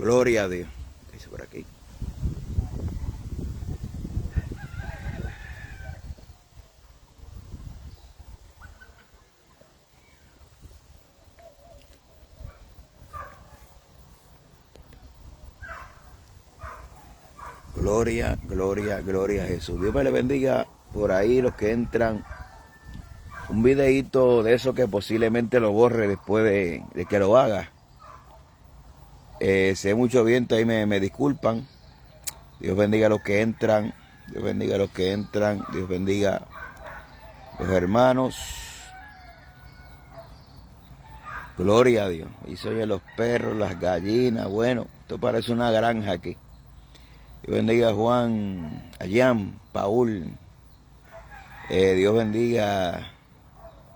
Gloria a Dios. ¿Qué dice por aquí? Gloria, gloria, gloria a Jesús. Dios me le bendiga por ahí los que entran. Un videíto de eso que posiblemente lo borre después de que lo haga. Si hay mucho viento ahí me disculpan. Dios bendiga a los que entran. Dios bendiga a los que entran. Dios bendiga a los hermanos. Gloria a Dios. Y se oyen los perros, las gallinas. Bueno, esto parece una granja aquí. Dios bendiga a Juan, a Jan, Paul. Dios bendiga a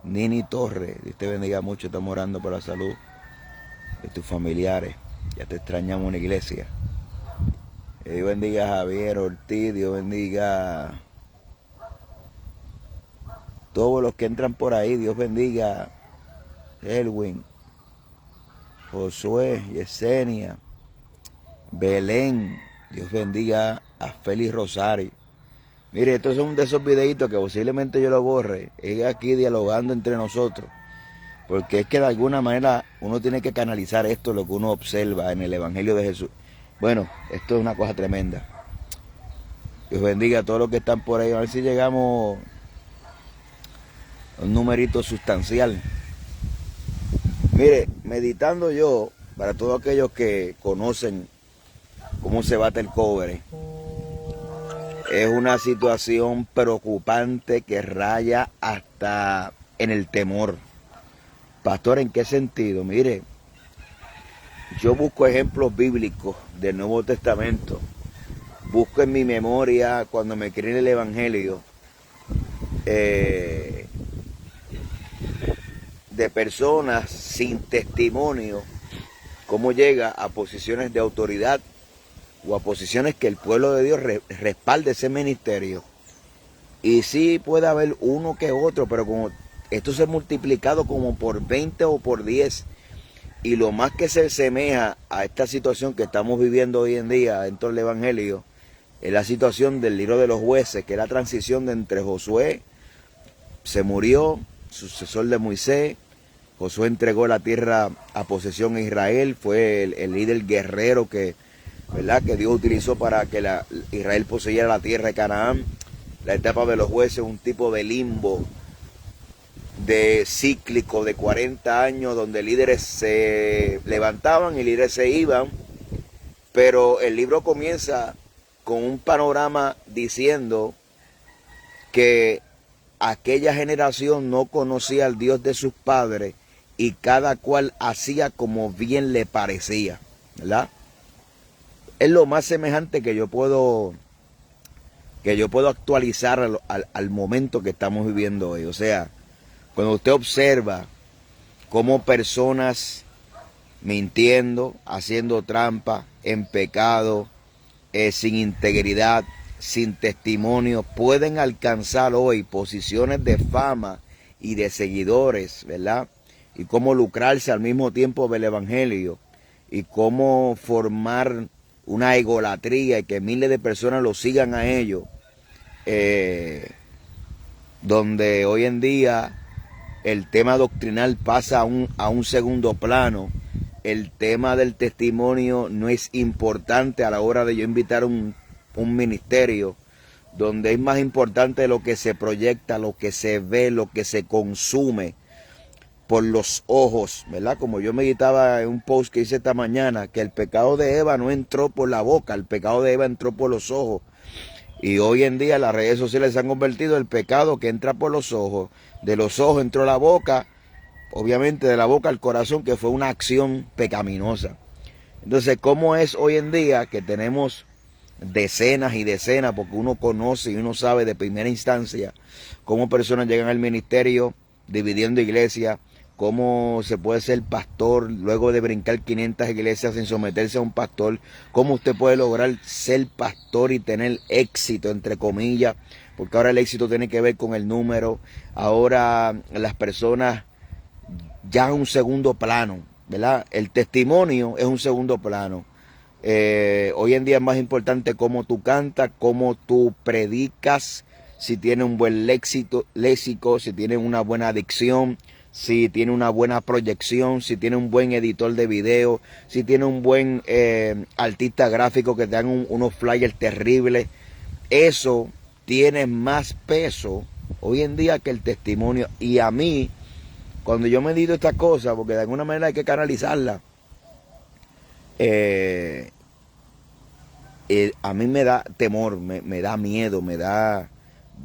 Nini Torres. Dios te bendiga mucho. Estamos orando por la salud de tus familiares. Ya te extrañamos en la iglesia. Dios bendiga a Javier Ortiz. Dios bendiga a todos los que entran por ahí. Dios bendiga a Elwin, Josué, Yesenia, Belén. Dios bendiga a Félix Rosario. Mire, estos son de esos videitos que posiblemente yo lo borre. Es aquí dialogando entre nosotros. Porque es que de alguna manera uno tiene que canalizar esto, lo que uno observa en el Evangelio de Jesús. Bueno, esto es una cosa tremenda. Dios bendiga a todos los que están por ahí. A ver si llegamos a un numerito sustancial. Mire, meditando yo, para todos aquellos que conocen cómo se bate el cobre, es una situación preocupante que raya hasta en el temor. Pastor, ¿en qué sentido? Mire, yo busco ejemplos bíblicos del Nuevo Testamento. Busco en mi memoria, cuando me crié en el Evangelio, de personas sin testimonio, cómo llega a posiciones de autoridad o a posiciones que el pueblo de Dios respalde ese ministerio. Y sí puede haber uno que otro, pero como esto se ha multiplicado como por 20 o por 10, y lo más que se asemeja a esta situación que estamos viviendo hoy en día dentro del Evangelio, es la situación del libro de los jueces, que es la transición de entre Josué, se murió, sucesor de Moisés. Josué entregó la tierra a posesión a Israel, fue el líder guerrero que Dios utilizó para que Israel poseyera la tierra de Canaán. La etapa de los jueces es un tipo de limbo, de cíclico de 40 años, donde líderes se levantaban y líderes se iban, pero el libro comienza con un panorama diciendo que aquella generación no conocía al Dios de sus padres y cada cual hacía como bien le parecía, ¿verdad? Es lo más semejante que yo puedo actualizar al momento que estamos viviendo hoy. O sea, cuando usted observa cómo personas mintiendo, haciendo trampa, en pecado, sin integridad, sin testimonio, pueden alcanzar hoy posiciones de fama y de seguidores, ¿verdad? Y cómo lucrarse al mismo tiempo del Evangelio, y cómo formar una egolatría y que miles de personas lo sigan a ellos, donde hoy en día el tema doctrinal pasa a un segundo plano. El tema del testimonio no es importante a la hora de yo invitar un ministerio, donde es más importante lo que se proyecta, lo que se ve, lo que se consume por los ojos, ¿verdad? Como yo meditaba en un post que hice esta mañana, que el pecado de Eva no entró por la boca, el pecado de Eva entró por los ojos. Y hoy en día las redes sociales se han convertido en el pecado que entra por los ojos. De los ojos entró la boca, obviamente de la boca al corazón, que fue una acción pecaminosa. Entonces, ¿cómo es hoy en día que tenemos decenas y decenas, porque uno conoce y uno sabe de primera instancia cómo personas llegan al ministerio dividiendo iglesias, cómo se puede ser pastor luego de brincar 500 iglesias sin someterse a un pastor, cómo usted puede lograr ser pastor y tener éxito, entre comillas, porque ahora el éxito tiene que ver con el número, ahora las personas ya es un segundo plano, ¿verdad? El testimonio es un segundo plano. Hoy en día es más importante cómo tú cantas, cómo tú predicas, si tienes un buen léxico, si tienes una buena dicción, si tienes una buena proyección, si tienes un buen editor de video, si tienes un buen artista gráfico que te dan unos flyers terribles. Eso tiene más peso hoy en día que el testimonio. Y a mí, cuando yo medito estas cosas, porque de alguna manera hay que canalizarla, a mí me da temor, me da miedo,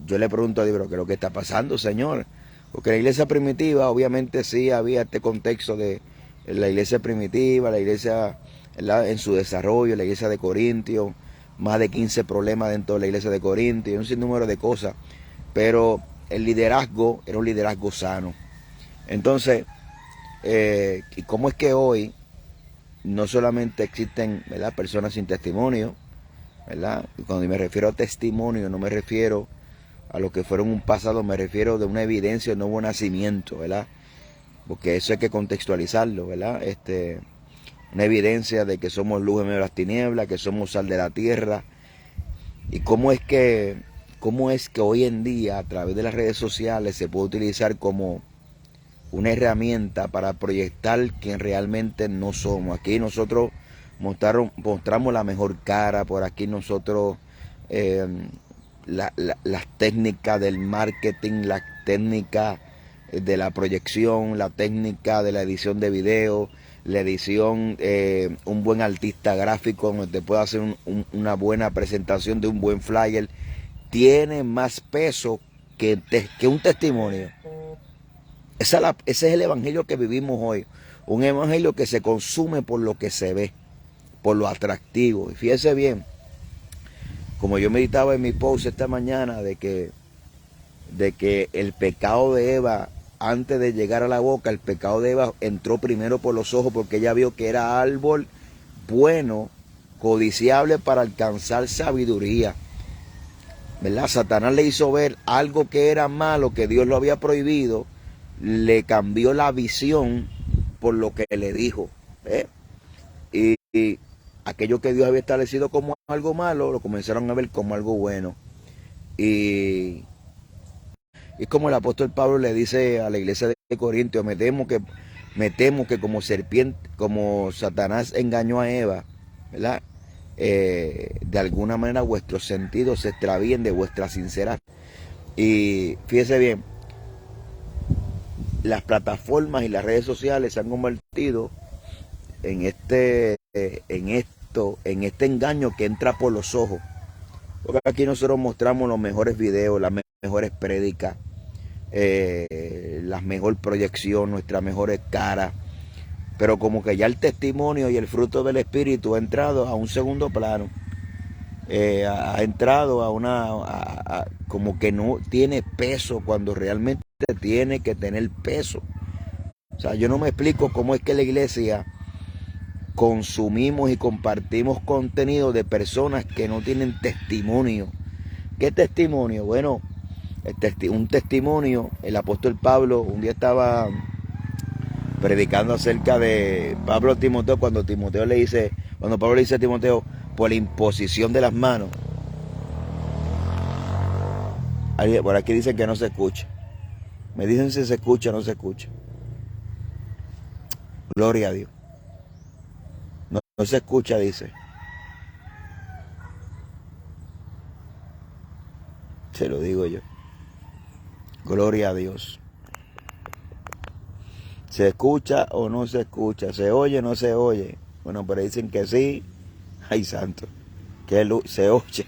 yo le pregunto a Dios, ¿pero qué es lo que está pasando, Señor? Porque la iglesia primitiva, obviamente sí había este contexto de la iglesia primitiva, la iglesia en su desarrollo, la iglesia de Corintios, más de 15 problemas dentro de la iglesia de Corintios, un sinnúmero de cosas, pero el liderazgo era un liderazgo sano. Entonces, ¿cómo es que hoy no solamente existen, ¿verdad?, personas sin testimonio, ¿verdad? Y cuando me refiero a testimonio, no me refiero a lo que fueron un pasado, me refiero de una evidencia de nuevo nacimiento, ¿verdad? Porque eso hay que contextualizarlo, ¿verdad? Una evidencia de que somos luz en medio de las tinieblas, que somos sal de la tierra. Y cómo es que hoy en día, a través de las redes sociales, se puede utilizar como una herramienta para proyectar quien realmente no somos. Aquí nosotros mostramos la mejor cara, por aquí nosotros las técnicas del marketing, las técnicas de la proyección, la técnica de la edición de video, la edición, un buen artista gráfico donde te pueda hacer una buena presentación de un buen flyer, tiene más peso que un testimonio. Ese es el evangelio que vivimos hoy. Un evangelio que se consume por lo que se ve, por lo atractivo. Y fíjese bien, como yo meditaba en mi post esta mañana de que el pecado de Eva, antes de llegar a la boca, el pecado de Eva entró primero por los ojos porque ella vio que era árbol bueno, codiciable para alcanzar sabiduría. ¿Verdad? Satanás le hizo ver algo que era malo, que Dios lo había prohibido, le cambió la visión por lo que le dijo. Y aquello que Dios había establecido como algo malo, lo comenzaron a ver como algo bueno. Y como el apóstol Pablo le dice a la iglesia de Corintios, me temo que como serpiente, como Satanás engañó a Eva, ¿verdad? De alguna manera vuestros sentidos se extravíen de vuestra sinceridad. Y fíjese bien, las plataformas y las redes sociales se han convertido en este engaño que entra por los ojos. Porque aquí nosotros mostramos los mejores videos, las mejores prédicas, la mejor proyección, nuestras mejores caras. Pero como que ya el testimonio y el fruto del Espíritu ha entrado a un segundo plano. Ha entrado como que no tiene peso cuando realmente tiene que tener peso. O sea, yo no me explico cómo es que la iglesia consumimos y compartimos contenido de personas que no tienen testimonio. ¿Qué testimonio? Bueno, un testimonio, el apóstol Pablo un día estaba predicando acerca de Pablo a Timoteo, cuando Pablo le dice a Timoteo, por la imposición de las manos. Por aquí dicen que no se escucha. Me dicen si se escucha o no se escucha. Gloria a Dios. No se escucha, dice. Se lo digo yo. Gloria a Dios. ¿Se escucha o no se escucha? ¿Se oye o no se oye? Bueno, pero dicen que sí. Ay, santo. Que se oye.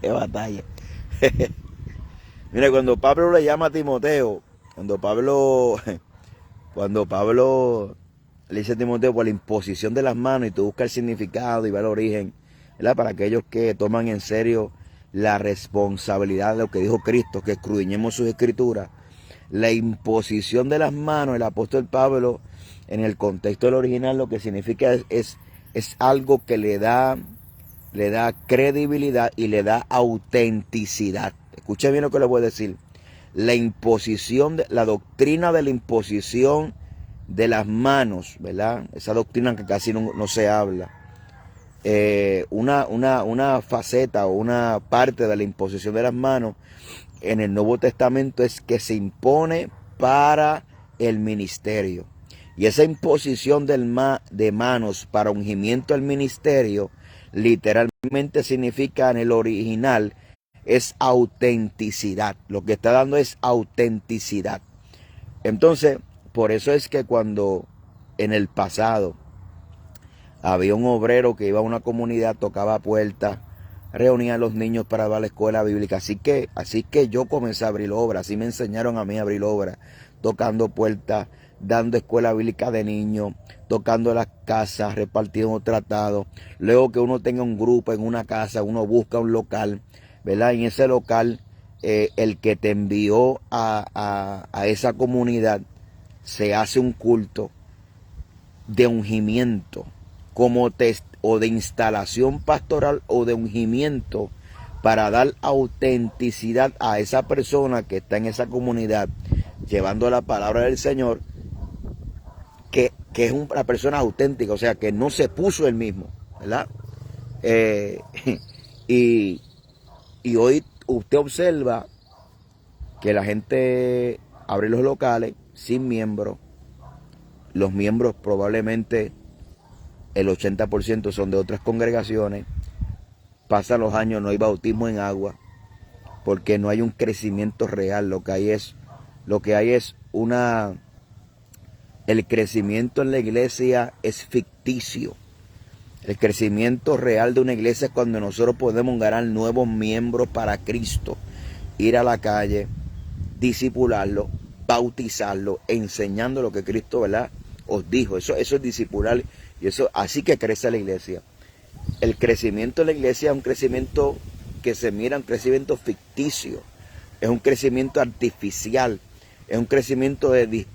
Qué batalla. Mira, cuando Pablo le llama a Timoteo, cuando Pablo le dice a Timoteo por la imposición de las manos, y tú buscas el significado y va al origen, ¿verdad? Para aquellos que toman en serio la responsabilidad de lo que dijo Cristo, que escudriñemos sus escrituras. La imposición de las manos, el apóstol Pablo, en el contexto del original, lo que significa es algo que le da credibilidad y le da autenticidad. Escuchen bien lo que les voy a decir. La doctrina de la imposición de las manos, ¿verdad? Esa doctrina que casi no se habla. una faceta o una parte de la imposición de las manos en el Nuevo Testamento es que se impone para el ministerio. Y esa imposición de manos para ungimiento al ministerio literalmente significa en el original es autenticidad. Lo que está dando es autenticidad. Entonces, por eso es que cuando en el pasado había un obrero que iba a una comunidad, tocaba puertas, reunía a los niños para dar la escuela bíblica. Así que yo comencé a abrir obras, así me enseñaron a mí a abrir obras, tocando puertas, dando escuela bíblica de niños, tocando las casas, repartiendo tratados. Luego que uno tenga un grupo en una casa, uno busca un local, ¿verdad? En ese local, el que te envió a esa comunidad, se hace un culto de ungimiento o de instalación pastoral o de ungimiento para dar autenticidad a esa persona que está en esa comunidad llevando la palabra del Señor, que es una persona auténtica, o sea, que no se puso él mismo, ¿verdad? Y, y hoy usted observa que la gente abre los locales sin miembros. Los miembros probablemente el 80% son de otras congregaciones. Pasan los años, no hay bautismo en agua, porque no hay un crecimiento real. Lo que hay es el crecimiento en la iglesia es ficticio. El crecimiento real de una iglesia es cuando nosotros podemos ganar nuevos miembros para Cristo, ir a la calle, discipularlo, bautizarlo, enseñando lo que Cristo, ¿verdad?, os dijo. Eso es discipular, y eso así que crece la iglesia. El crecimiento de la iglesia es un crecimiento que se mira, un crecimiento ficticio, es un crecimiento artificial, es un crecimiento de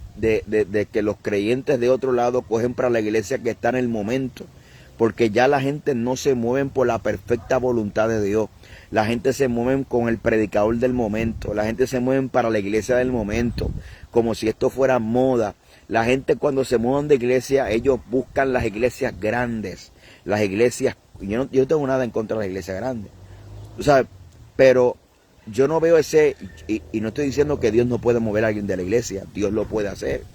que los creyentes de otro lado cogen para la iglesia que está en el momento, porque ya la gente no se mueve por la perfecta voluntad de Dios. La gente se mueve con el predicador del momento, la gente se mueve para la iglesia del momento, como si esto fuera moda. La gente cuando se mueven de iglesia, ellos buscan las iglesias grandes, las iglesias, yo no tengo nada en contra de las iglesias grandes, tú sabes, pero yo no veo y no estoy diciendo que Dios no puede mover a alguien de la iglesia, Dios lo puede hacer,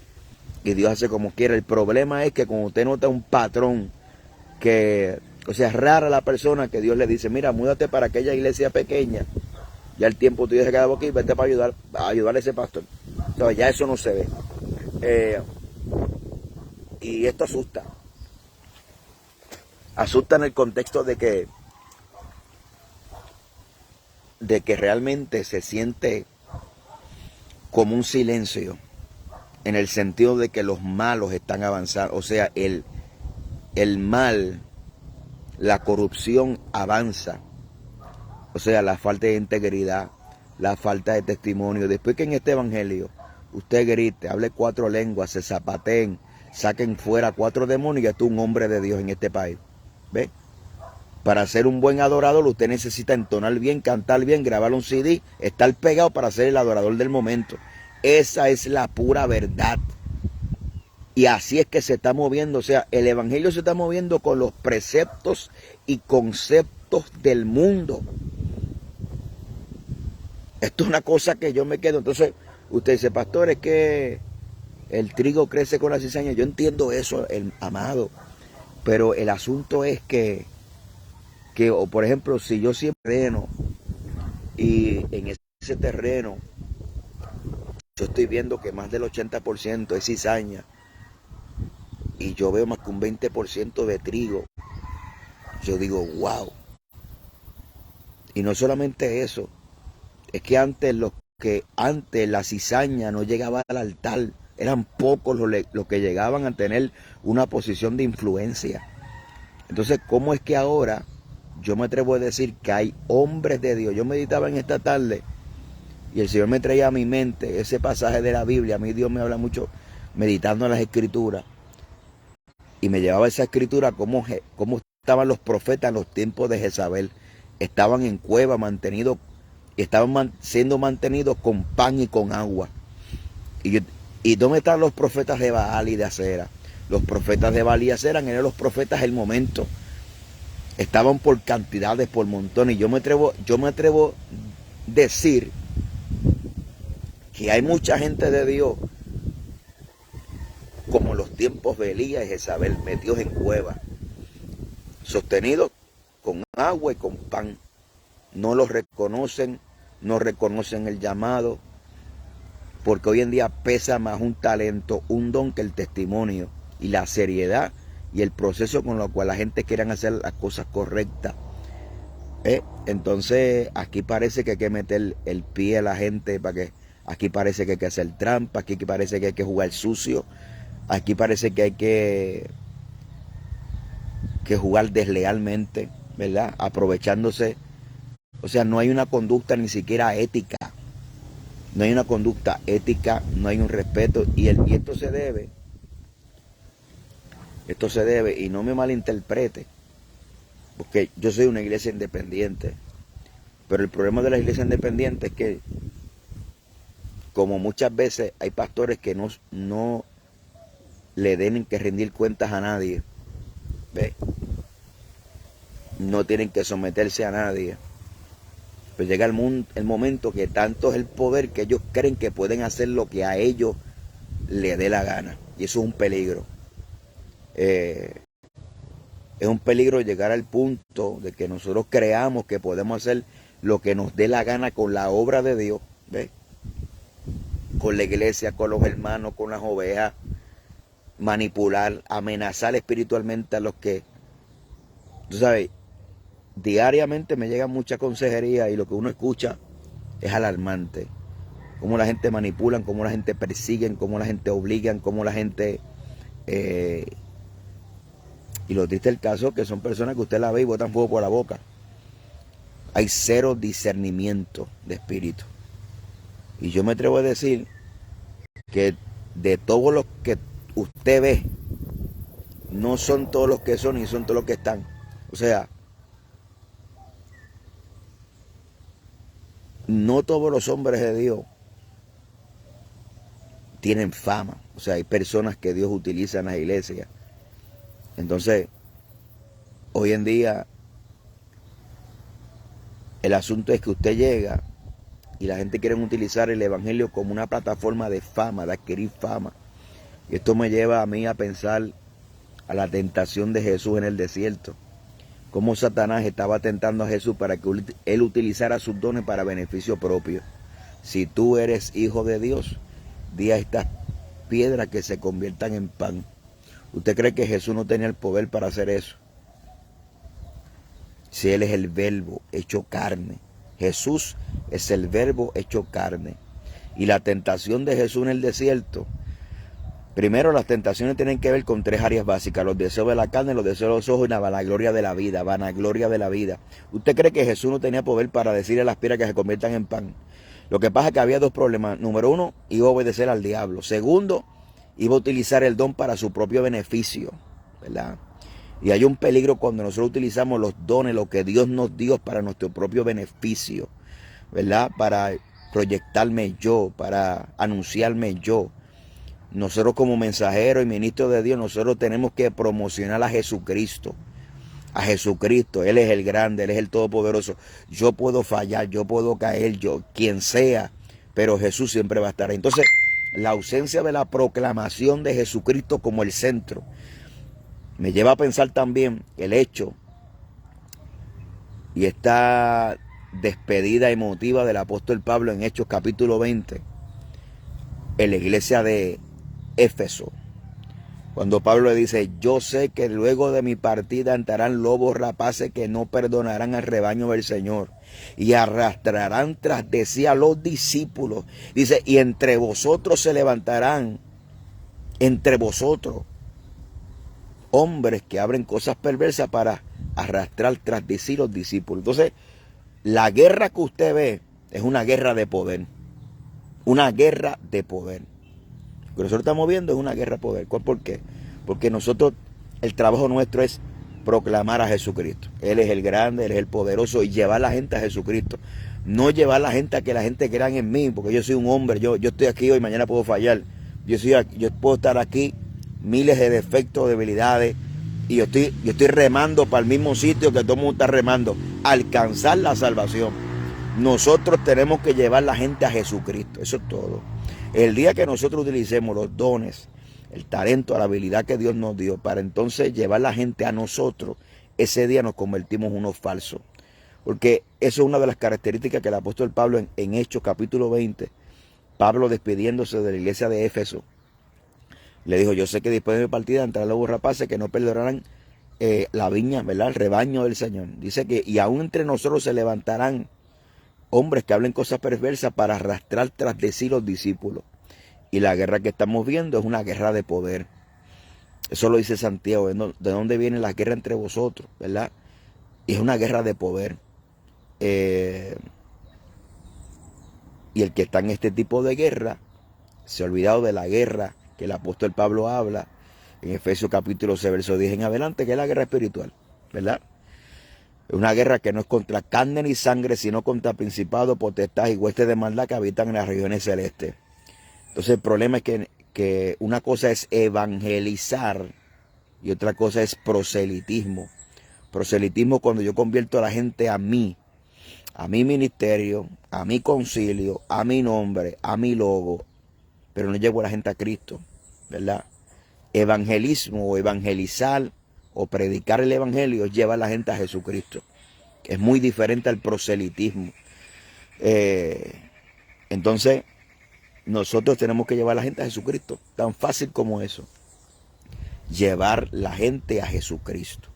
y Dios hace como quiera. El problema es que cuando usted nota un patrón o sea, es rara la persona que Dios le dice, mira, múdate para aquella iglesia pequeña, ya el tiempo tuyo se queda aquí, vete para ayudar a ese pastor. Entonces ya eso no se ve. Y esto asusta. Asusta en el contexto de que realmente se siente como un silencio, en el sentido de que los malos están avanzando. O sea, el mal, la corrupción avanza. O sea, la falta de integridad, la falta de testimonio. Después que en este evangelio usted grite, hable 4 lenguas, se zapateen, saquen fuera 4 demonios, y ya tú un hombre de Dios en este país. ¿Ve? Para ser un buen adorador usted necesita entonar bien, cantar bien, grabar un CD, estar pegado para ser el adorador del momento. Esa es la pura verdad. Y así es que se está moviendo. O sea, el evangelio se está moviendo con los preceptos y conceptos del mundo. Esto es una cosa que yo me quedo. Entonces, usted dice, pastor, es que el trigo crece con la cizaña. Yo entiendo eso, amado. Pero el asunto es que o por ejemplo, si yo siembro terreno y en ese terreno yo estoy viendo que más del 80% es cizaña y yo veo más que un 20% de trigo, yo digo, wow. Y no solamente eso, es que antes la cizaña no llegaba al altar, eran pocos los que llegaban a tener una posición de influencia. Entonces, ¿cómo es que ahora yo me atrevo a decir que hay hombres de Dios? Yo meditaba en esta tarde y el Señor me traía a mi mente ese pasaje de la Biblia. A mí Dios me habla mucho meditando en las Escrituras, y me llevaba esa Escritura cómo estaban los profetas en los tiempos de Jezabel. Estaban en cueva mantenidos, estaban siendo mantenidos con pan y con agua. ¿Y dónde están los profetas de Baal y de Acera? Los profetas de Baal y Acera eran los profetas del momento. estaban por cantidades, por montones. Yo me atrevo a decir que hay mucha gente de Dios, como los tiempos de Elías y Jezabel, metidos en cuevas, sostenidos con agua y con pan. No los reconocen, no reconocen el llamado, porque hoy en día pesa más un talento, un don que el testimonio y la seriedad y el proceso con lo cual la gente quiere hacer las cosas correctas. Entonces aquí parece que hay que meter el pie a la gente, aquí parece que hay que hacer trampa, aquí parece que hay que jugar sucio, aquí parece que hay que jugar deslealmente, ¿verdad? Aprovechándose. O sea, no hay una conducta ni siquiera ética. No hay una conducta ética, no hay un respeto. Y esto se debe, y no me malinterprete, porque yo soy una iglesia independiente. Pero el problema de la iglesia independiente es que, como muchas veces hay pastores que no le tienen que rendir cuentas a nadie, ¿ve? No tienen que someterse a nadie. Pues llega el momento que tanto es el poder que ellos creen que pueden hacer lo que a ellos les dé la gana. Y eso es un peligro. Es un peligro llegar al punto de que nosotros creamos que podemos hacer lo que nos dé la gana con la obra de Dios, ¿ves? Con la iglesia, con los hermanos, con las ovejas, manipular, amenazar espiritualmente a los que, tú sabes, diariamente me llega mucha consejería y lo que uno escucha es alarmante. Cómo la gente manipulan, cómo la gente persiguen, cómo la gente obligan, cómo la gente... y lo triste del caso que son personas que usted la ve y botan fuego por la boca. Hay cero discernimiento de espíritu. Y yo me atrevo a decir que de todos los que usted ve, no son todos los que son ni son todos los que están. O sea, no todos los hombres de Dios tienen fama. O sea, hay personas que Dios utiliza en las iglesias. Entonces, hoy en día, el asunto es que usted llega y la gente quiere utilizar el evangelio como una plataforma de fama, de adquirir fama. Y esto me lleva a mí a pensar a la tentación de Jesús en el desierto. Cómo Satanás estaba tentando a Jesús para que él utilizara sus dones para beneficio propio. Si tú eres hijo de Dios, di a estas piedras que se conviertan en pan. ¿Usted cree que Jesús no tenía el poder para hacer eso? Si Él es el verbo hecho carne. Jesús es el verbo hecho carne. Y la tentación de Jesús en el desierto, primero las tentaciones tienen que ver con tres áreas básicas: los deseos de la carne, los deseos de los ojos y la vanagloria de la vida. Vanagloria de la vida. ¿Usted cree que Jesús no tenía poder para decirle a las piedras que se conviertan en pan? Lo que pasa es que había dos problemas. Número uno, iba a obedecer al diablo. Segundo, iba a utilizar el don para su propio beneficio, ¿verdad? Y hay un peligro cuando nosotros utilizamos los dones, lo que Dios nos dio para nuestro propio beneficio, ¿verdad? Para proyectarme yo, para anunciarme yo. Nosotros como mensajeros y ministros de Dios, nosotros tenemos que promocionar a Jesucristo. A Jesucristo, Él es el grande, Él es el todopoderoso. Yo puedo fallar, yo puedo caer, yo, quien sea, pero Jesús siempre va a estar ahí. Entonces, la ausencia de la proclamación de Jesucristo como el centro me lleva a pensar también el hecho y esta despedida emotiva del apóstol Pablo en Hechos capítulo 20 en la iglesia de Éfeso. Cuando Pablo le dice: yo sé que luego de mi partida entrarán lobos rapaces que no perdonarán al rebaño del Señor y arrastrarán tras de sí a los discípulos. Dice: y entre vosotros se levantarán, entre vosotros, hombres que abren cosas perversas para arrastrar tras de sí los discípulos. Entonces, la guerra que usted ve es una guerra de poder. Una guerra de poder. Lo que nosotros estamos viendo es una guerra de poder. ¿Por qué? Porque nosotros, el trabajo nuestro es proclamar a Jesucristo. Él es el grande, Él es el poderoso, y llevar a la gente a Jesucristo. No llevar a la gente a que la gente crea en mí, porque yo soy un hombre, yo estoy aquí hoy, mañana puedo fallar. Yo puedo estar aquí, miles de defectos, debilidades, y yo estoy remando para el mismo sitio que todo el mundo está remando, alcanzar la salvación. Nosotros tenemos que llevar la gente a Jesucristo, eso es todo. El día que nosotros utilicemos los dones, el talento, la habilidad que Dios nos dio para entonces llevar la gente a nosotros, ese día nos convertimos en unos falsos. Porque eso es una de las características que el apóstol Pablo en Hechos capítulo 20, Pablo despidiéndose de la iglesia de Éfeso, le dijo: yo sé que después de mi partida entrarán los rapaces que no perdonarán la viña, ¿verdad? El rebaño del Señor. Dice que y aún entre nosotros se levantarán hombres que hablen cosas perversas para arrastrar tras de sí los discípulos. Y la guerra que estamos viendo es una guerra de poder. Eso lo dice Santiago, de dónde viene la guerra entre vosotros, ¿verdad? Y es una guerra de poder. Y el que está en este tipo de guerra se ha olvidado de la guerra que el apóstol Pablo habla en Efesios capítulo 6, verso 10 en adelante, que es la guerra espiritual, ¿verdad? Es una guerra que no es contra carne ni sangre, sino contra principados, potestades y huestes de maldad que habitan en las regiones celestes. Entonces el problema es que una cosa es evangelizar y otra cosa es proselitismo. Proselitismo cuando yo convierto a la gente a mí, a mi ministerio, a mi concilio, a mi nombre, a mi logo, pero no llevo a la gente a Cristo, ¿verdad? Evangelismo o evangelizar o predicar el evangelio es llevar a la gente a Jesucristo. Es muy diferente al proselitismo. Entonces, nosotros tenemos que llevar a la gente a Jesucristo. Tan fácil como eso. Llevar la gente a Jesucristo.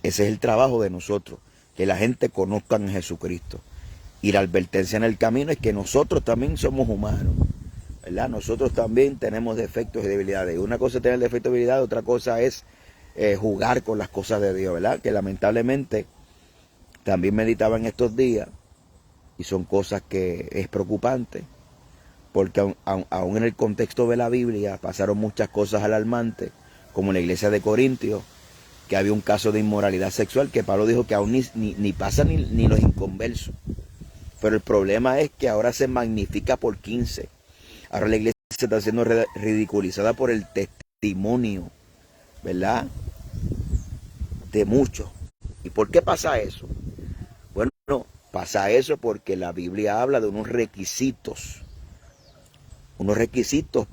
Ese es el trabajo de nosotros. Que la gente conozca a Jesucristo. Y la advertencia en el camino es que nosotros también somos humanos, ¿verdad? Nosotros también tenemos defectos y debilidades. Una cosa es tener defectos y debilidades, otra cosa es jugar con las cosas de Dios, ¿verdad? Que lamentablemente también meditaba en estos días y son cosas que es preocupante, porque aún en el contexto de la Biblia pasaron muchas cosas alarmantes, como en la iglesia de Corintios, que había un caso de inmoralidad sexual que Pablo dijo que aún ni pasa ni los inconversos. Pero el problema es que ahora se magnifica por 15. Ahora la iglesia se está siendo ridiculizada por el testimonio, ¿verdad? De muchos. ¿Y por qué pasa eso? Bueno, pasa eso porque la Biblia habla de unos requisitos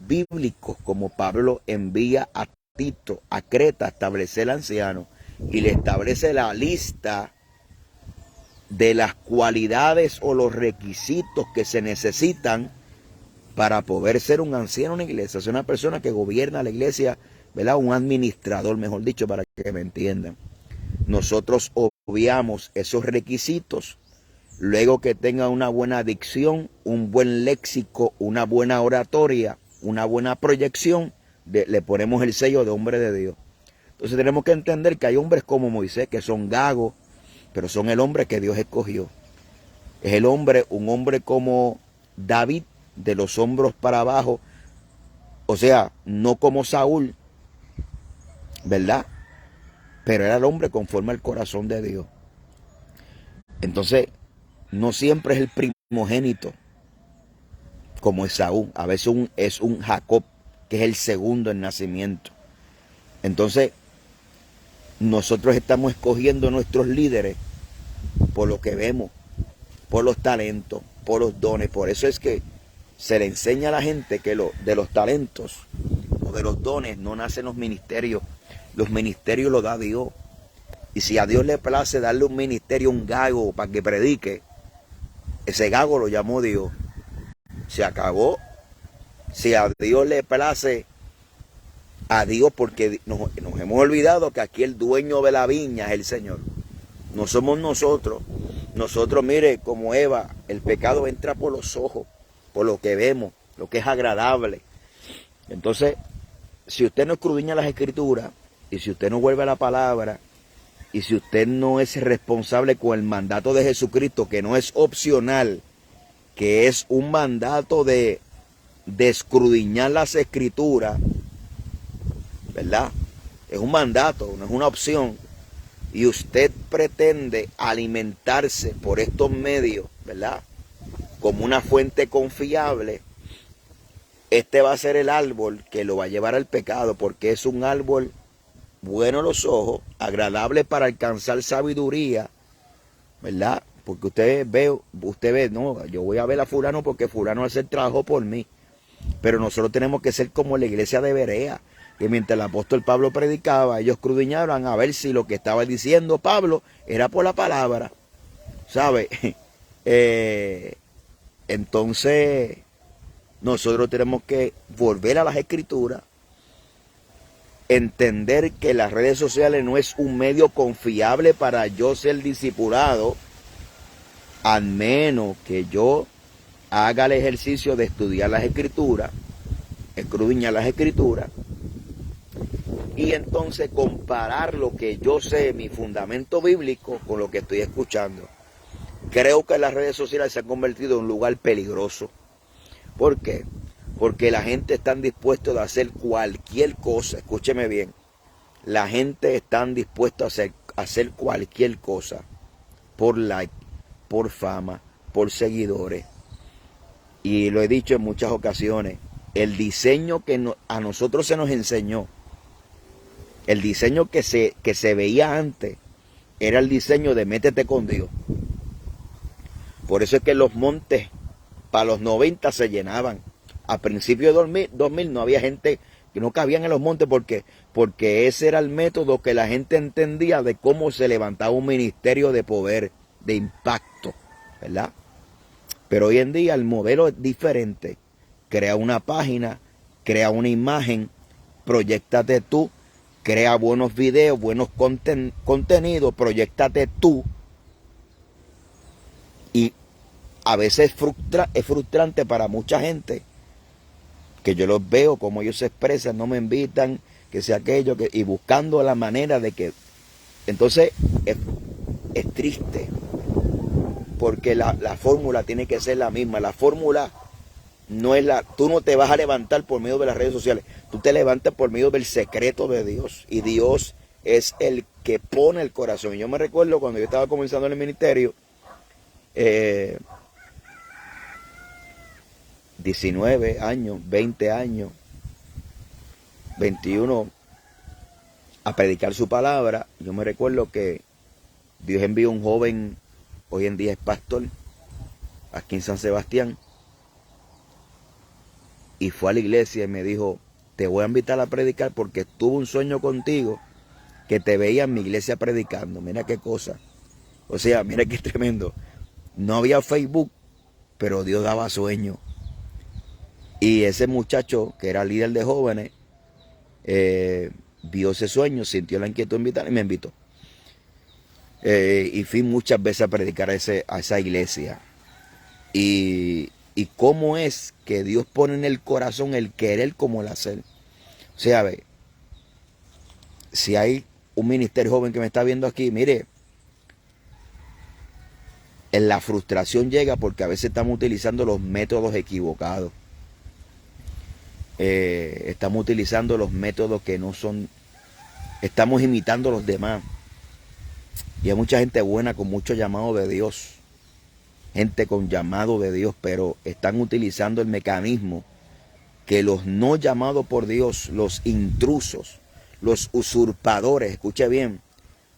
bíblicos, como Pablo envía a Tito a Creta a establecer el anciano y le establece la lista de las cualidades o los requisitos que se necesitan para poder ser un anciano en una iglesia, ser una persona que gobierna la iglesia, ¿verdad? Un administrador, mejor dicho, para que me entiendan. Nosotros obviamos esos requisitos, luego que tenga una buena dicción, un buen léxico, una buena oratoria, una buena proyección, le ponemos el sello de hombre de Dios. Entonces tenemos que entender que hay hombres como Moisés que son gagos, pero son el hombre que Dios escogió. Es un hombre como David, de los hombros para abajo, o sea, no como Saúl, ¿verdad? Pero era el hombre conforme al corazón de Dios. Entonces, no siempre es el primogénito, como Esaú. A veces es un Jacob, que es el segundo en nacimiento. Entonces, nosotros estamos escogiendo nuestros líderes por lo que vemos, por los talentos, por los dones. Por eso es que se le enseña a la gente que de los talentos o de los dones no nacen los ministerios. Los ministerios los da Dios. Y si a Dios le place darle un ministerio a un gago para que predique, ese gago lo llamó Dios. Se acabó. Si a Dios le place, a Dios, porque nos hemos olvidado que aquí el dueño de la viña es el Señor. No somos nosotros. Nosotros, mire, como Eva, el pecado entra por los ojos, por lo que vemos, lo que es agradable. Entonces, si usted no escudriña las Escrituras, y si usted no vuelve a la palabra, y si usted no es responsable con el mandato de Jesucristo, que no es opcional, que es un mandato de escudriñar las Escrituras, ¿verdad? Es un mandato, no es una opción. Y usted pretende alimentarse por estos medios, ¿verdad? Como una fuente confiable, este va a ser el árbol que lo va a llevar al pecado, porque es un árbol bueno los ojos, agradable para alcanzar sabiduría, ¿verdad? Porque usted ve, no, yo voy a ver a fulano porque fulano hace el trabajo por mí. Pero nosotros tenemos que ser como la iglesia de Berea, que mientras el apóstol Pablo predicaba, ellos escudriñaban a ver si lo que estaba diciendo Pablo era por la palabra, ¿sabe? Entonces, nosotros tenemos que volver a las escrituras, entender que las redes sociales no es un medio confiable para yo ser discipulado, al menos que yo haga el ejercicio de estudiar las escrituras, escudriñar las escrituras, y entonces comparar lo que yo sé, mi fundamento bíblico, con lo que estoy escuchando. Creo que las redes sociales se han convertido en un lugar peligroso. ¿Por qué? Porque la gente está dispuesta a hacer cualquier cosa. Escúcheme bien. La gente está dispuesta a hacer cualquier cosa por like, por fama, por seguidores. Y lo he dicho en muchas ocasiones. El diseño que a nosotros se nos enseñó, el diseño que se veía antes, era el diseño de métete con Dios. Por eso es que los montes para los 90 se llenaban. A principios de 2000 no había gente que no cabían en los montes porque ese era el método que la gente entendía de cómo se levantaba un ministerio de poder, de impacto, ¿verdad? Pero hoy en día el modelo es diferente. Crea una página, crea una imagen, proyéctate tú, crea buenos videos, buenos contenidos, proyéctate tú. Y a veces es frustrante para mucha gente, que yo los veo como ellos se expresan, no me invitan, que sea aquello, y buscando la manera de que... Entonces es triste, porque la fórmula tiene que ser la misma. La fórmula no es tú no te vas a levantar por medio de las redes sociales, tú te levantas por medio del secreto de Dios, y Dios es el que pone el corazón. Y yo me recuerdo cuando yo estaba comenzando en el ministerio, 19 años, 20 años, 21, a predicar su palabra. Yo me recuerdo que Dios envió un joven, hoy en día es pastor, aquí en San Sebastián, y fue a la iglesia y me dijo, te voy a invitar a predicar porque tuve un sueño contigo que te veía en mi iglesia predicando. Mira qué cosa. O sea, mira qué tremendo. No había Facebook, pero Dios daba sueño. Y ese muchacho, que era líder de jóvenes, vio ese sueño, sintió la inquietud de invitar y me invitó. Y fui muchas veces a predicar a esa iglesia. Y cómo es que Dios pone en el corazón el querer como el hacer. O sea, ve, si hay un ministerio joven que me está viendo aquí, mire, en la frustración llega porque a veces estamos utilizando los métodos equivocados. Estamos utilizando los métodos que no son, estamos imitando a los demás. Y hay mucha gente buena con mucho llamado de Dios, gente con llamado de Dios, pero están utilizando el mecanismo que los no llamados por Dios, los intrusos, los usurpadores, escuche bien,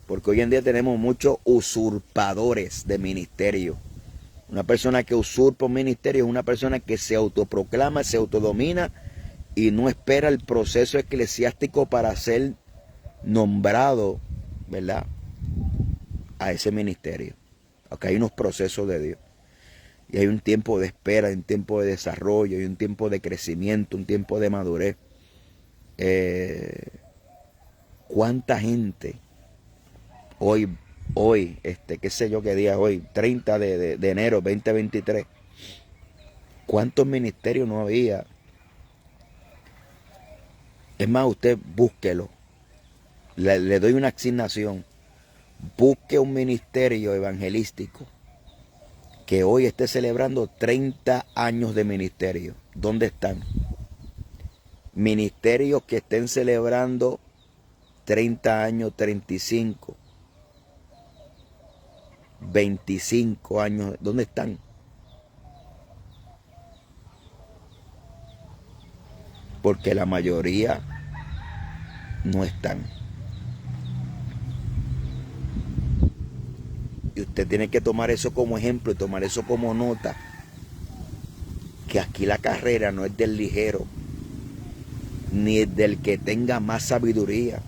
porque hoy en día tenemos muchos usurpadores de ministerio. Una persona que usurpa un ministerio es una persona que se autoproclama, se autodomina y no espera el proceso eclesiástico para ser nombrado, ¿verdad?, a ese ministerio. Acá hay unos procesos de Dios. Y hay un tiempo de espera, hay un tiempo de desarrollo, hay un tiempo de crecimiento, un tiempo de madurez. ¿Cuánta gente hoy, qué sé yo qué día es hoy, 30 de enero 2023, cuántos ministerios no había? Es más, usted búsquelo, le doy una asignación, busque un ministerio evangelístico que hoy esté celebrando 30 años de ministerio. ¿Dónde están? Ministerios que estén celebrando 30 años, 35, 25 años. ¿Dónde están? Porque la mayoría no están. Y usted tiene que tomar eso como ejemplo y tomar eso como nota, que aquí la carrera no es del ligero, ni del que tenga más sabiduría,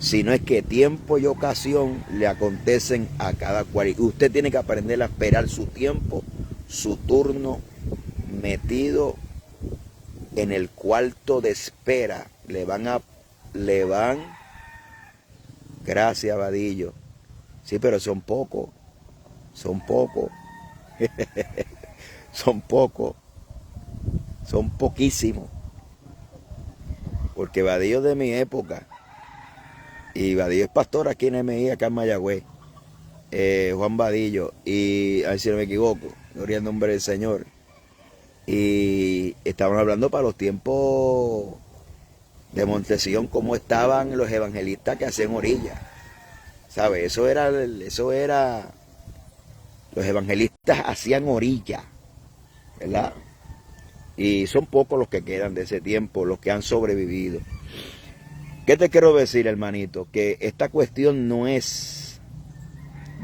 sino es que tiempo y ocasión le acontecen a cada cual. Y usted tiene que aprender a esperar su tiempo, su turno, metido en el cuarto de espera. Gracias, Vadillo. Sí, pero son pocos, son poquísimos. Porque Vadillo de mi época, y Vadillo es pastor aquí en MI, acá en Mayagüez, Juan Vadillo, y a ver si no me equivoco, gloria al nombre del Señor. Y estaban hablando para los tiempos de Montesión, cómo estaban los evangelistas que hacían orilla. ¿Sabe? Eso era, los evangelistas hacían orilla, ¿verdad? Y son pocos los que quedan de ese tiempo, los que han sobrevivido. ¿Qué te quiero decir, hermanito? Que esta cuestión no es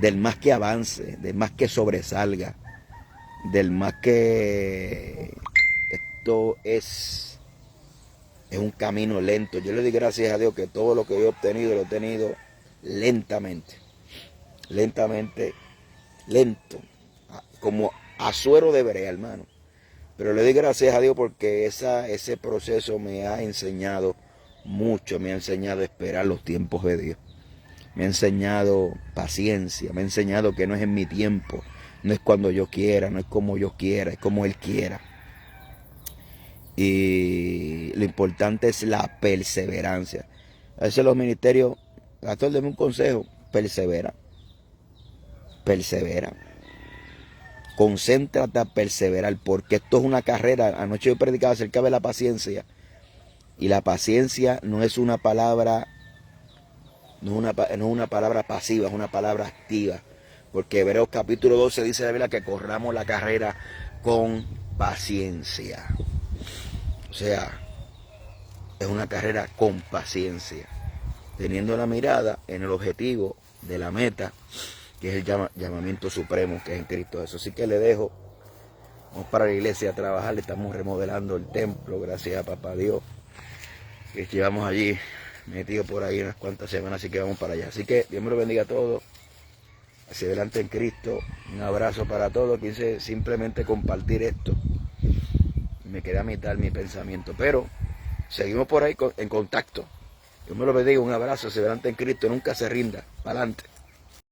del más que avance, del más que sobresalga, del más que... Esto es un camino lento. Yo le doy gracias a Dios que todo lo que yo he obtenido, lo he obtenido lentamente, lento, como a suero de brea, hermano. Pero le doy gracias a Dios porque ese proceso me ha enseñado mucho, me ha enseñado a esperar los tiempos de Dios. Me ha enseñado paciencia, me ha enseñado que no es en mi tiempo, no es cuando yo quiera, no es como yo quiera, es como Él quiera. Y lo importante es la perseverancia. A veces los ministerios, pastor, deme un consejo, persevera. Concéntrate a perseverar, porque esto es una carrera. Anoche yo predicaba acerca de la paciencia, y la paciencia no es una palabra, no es una palabra pasiva, es una palabra activa, porque Hebreos capítulo 12 dice la Biblia que corramos la carrera con paciencia. O sea, es una carrera con paciencia, teniendo la mirada en el objetivo de la meta, que es el llamamiento supremo que es en Cristo Jesús. Así que le dejo, vamos para la iglesia a trabajar, le estamos remodelando el templo, gracias a papá Dios, que llevamos allí metido por ahí unas cuantas semanas, así que vamos para allá. Así que Dios me lo bendiga a todos, hacia adelante en Cristo, un abrazo para todos. Quise simplemente compartir esto, me quedé a mitad mi pensamiento, pero seguimos por ahí en contacto. Dios me lo bendiga, un abrazo, hacia adelante en Cristo, nunca se rinda, para adelante.